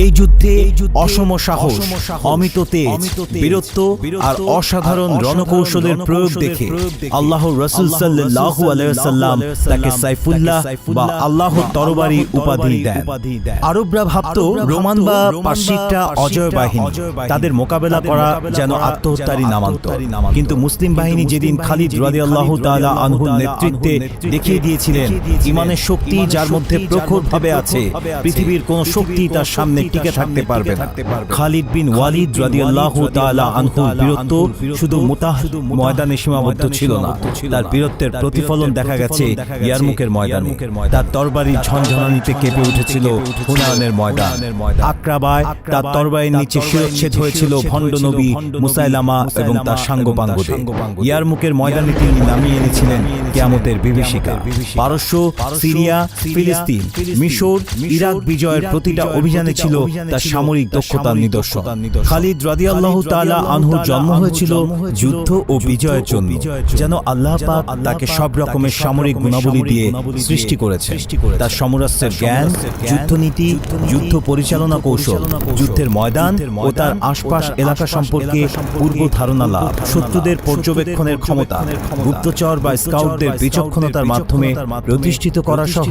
এই যুদ্ধে অসম সাহস, অমিত তেজ, বীরত্ব আর অসাধারণ রণকৌশলের প্রয়োগ দেখে আল্লাহর রাসূল সাল্লাল্লাহু আলাইহি ওয়াসাল্লাম তাকে সাইফুল্লাহ বা আল্লাহর তরবারি উপাধি দেন। আরবরা ভাবত রোমান বা পার্সিকরা অজয় বাহিনী, তাদের মোকাবেলা করা যেন আত্মহত্যারই নামান্তর। কিন্তু মুসলিম বাহিনী যেদিন খালিদ রাদিয়াল্লাহু তাআলা আনহুর নেতৃত্বে দেখিয়ে দিয়েছিলেন ঈমানের শক্তি যার মধ্যে প্রখরভাবে আছে, পৃথিবীর কোন শক্তি তার সামনে টিকে থাকতে পারবে না। খালিদ বিন ওয়ালিদ রাদিয়াল্লাহু তাআলা আনহুর বীরত্ব শুধু মুতাহ ময়দানে সীমাবদ্ধ ছিল না, তার বীরত্বের প্রতিফলন দেখা গেছে ইয়ারমুকের ময়দানে। তার তরবারি ঝনঝনানিতে কেঁপে উঠেছিল হুনায়নের ময়দান। আকরাবায় তার তরবারির নিচে শিরচ্ছেদ হয়েছিল ভণ্ড নবী মুসাইলামা এবং তার সাঙ্গপাঙ্গদের। ইয়ারমুকের ময়দানে তিনি নামিয়ে এনেছিলেন কিয়ামতের বিভীষিকা। পারস্য, সিরিয়া, ফিলিস্তিন, মিশর, ইরাক বিজয়ের প্রতিটা অভিযানে ছিল তার সামরিক দক্ষতার নিদর্শন। খালিদ রাদিয়াল্লাহু তাআলা আনহুর জন্ম হয়েছিল যুদ্ধ ও বিজয়ের জন্য, যেন আল্লাহ পাক তাকে সব রকমের সামরিক গুণাবলী দিয়ে সৃষ্টি করেছেন। তার সমরাস্ত্রের জ্ঞান, যুদ্ধনীতি, যুদ্ধ পরিচালনা কৌশল, যুদ্ধের ময়দান ও তার আশপাশ এলাকা সম্পর্কে পূর্ব ধারণা লাভ, শত্রুদের পর্যবেক্ষণের ক্ষমতা, গুপ্তচর বা স্কাউটদের বিচক্ষণতার মাধ্যমে প্রতিষ্ঠিত করা সহ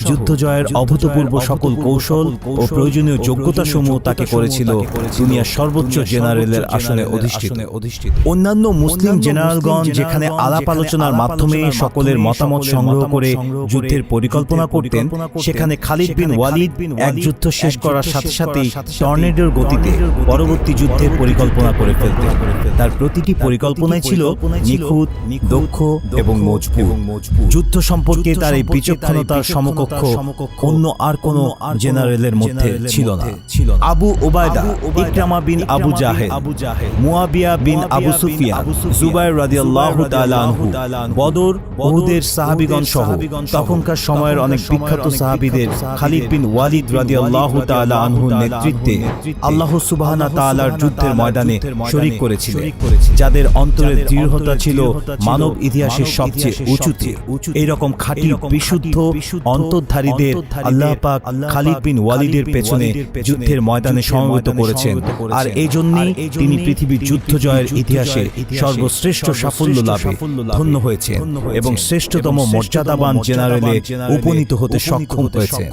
যুদ্ধ জয়ের অভূতপূর্ব সকল কৌশল ও প্রয়োজনীয় যোগ্যতাসমূহ তাকে করেছিল দুনিয়ার সর্বোচ্চ জেনারেলের আসনে অধিষ্ঠিত। অন্যান্য মুসলিম জেনারেলগণ যেখানে আলাপ আলোচনার মাধ্যমে সকলের মতামত সংগ্রহ করে যুদ্ধের পরিকল্পনা করতেন, সেখানে খালিদ বিন ওয়ালিদ এক যুদ্ধ শেষ করার সাথে সাথেই টর্নেডোর গতিতে পরবর্তী যুদ্ধের পরিকল্পনা করে ফেলতেন। তার প্রতিটি পরিকল্পনাই ছিল নিখুঁত, দক্ষ এবং মজবুত। যুদ্ধ সম্পর্কে তার এই বিচক্ষণতার সমকক্ষ অন্য আর কোন জেনারেলের মধ্যে ছিল না। আবু ওবায়দা, ইকরামা বিন আবু জাহেল, মুয়াবিয়া বিন আবু সুফিয়ান, জুবাইর রাদিয়াল্লাহু তাআলা আনহু, বদর, উহুদের সাহাবীগণ সহ তখনকার সময়ের অনেক বিখ্যাত সাহাবীদের খালিদ বিন ওয়ালিদ রাদিয়াল্লাহু তাআলা আনহুর নেতৃত্বে আল্লাহ সুবহানাহু ওয়া তাআলার যুদ্ধের ময়দানে শরীক করেছিলেন, যাদের অন্তরের দৃঢ়তা ছিল মানব ইতিহাসের সবচেয়ে উঁচুতে। এইরকম খাঁটি বিশুদ্ধ অন্তর্ধারীদের আল্লাহ পাক খালিদ বিন ওয়ালিদের পেছনে যুদ্ধের ময়দানে সমবেত করেছেন, আর এই জন্যই তিনি পৃথিবীর যুদ্ধ জয়ের ইতিহাসে সর্বশ্রেষ্ঠ সাফল্য লাভে ধন্য হয়েছেন এবং শ্রেষ্ঠতম মর্যাদাবান জেনারেলে উপনীত হতে সক্ষম হয়েছেন।